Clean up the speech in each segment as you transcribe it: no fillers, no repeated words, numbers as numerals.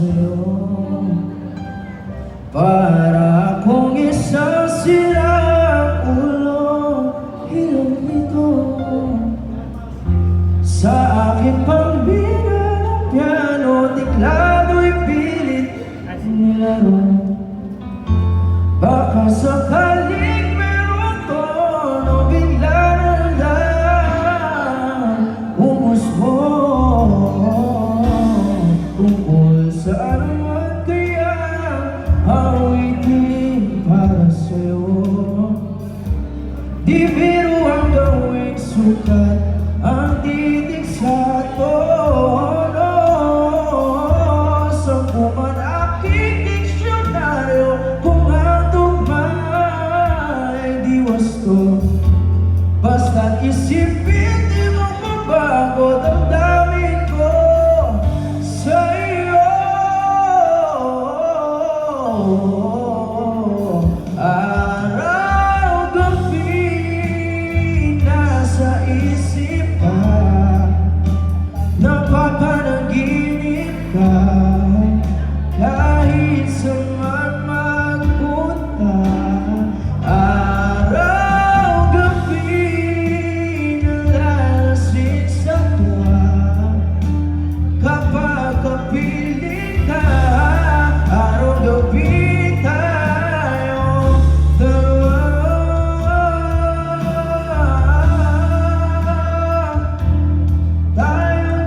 sa'yo. Para akong isang sirang ulo, hilong nito sa aking pambira ng piano, tiklado'y pilit nilaro. Baka sakaling meron tono, bigla na lang umusmo. Tungkol saan man kaya awitin para sa'yo. Di biro ang gawing sukat ang titig sa tono. Sampu man aking diksyonaryo, kung ang tugma'y di wasto. Basta't isipin, di mo mabago damdamin ko sa'yo. Araw-gabi nasa isip ka, napapanaginip ka, kahit saan magpunta. Araw-gabi nalalasing sa tuwa, kapag kapiling ka. Araw-gabi tayong dalawa, tayong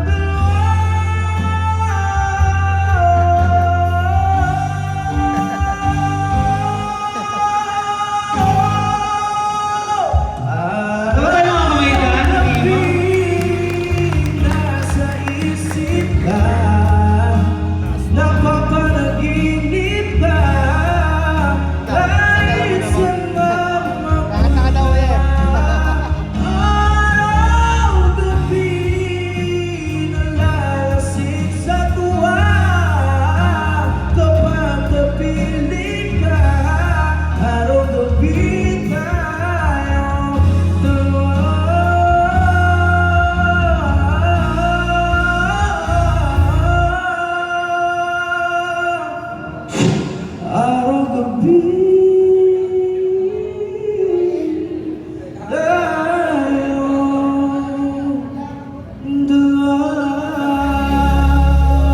nasa isip ka, napapanaginip ka, kahit saan magpunta. Araw-gabi nalalasing sa tuwa, kapag kapiling ka. Araw-gabi tayong dalawa. Araw-gabi tayong dalawa.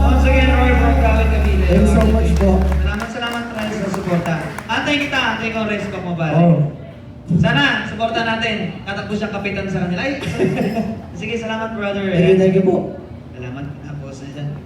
Once again, Roy from Kawit Cavite. Thank you so much po. Salamat Ray sa suporta. Antay kita kung Resco mo ba? Oh. Sana, suporta natin. Katakbo siyang kapitan sa kanila. Ay, sige, salamat brother. Thank you po. Salamat. Tapos na dyan.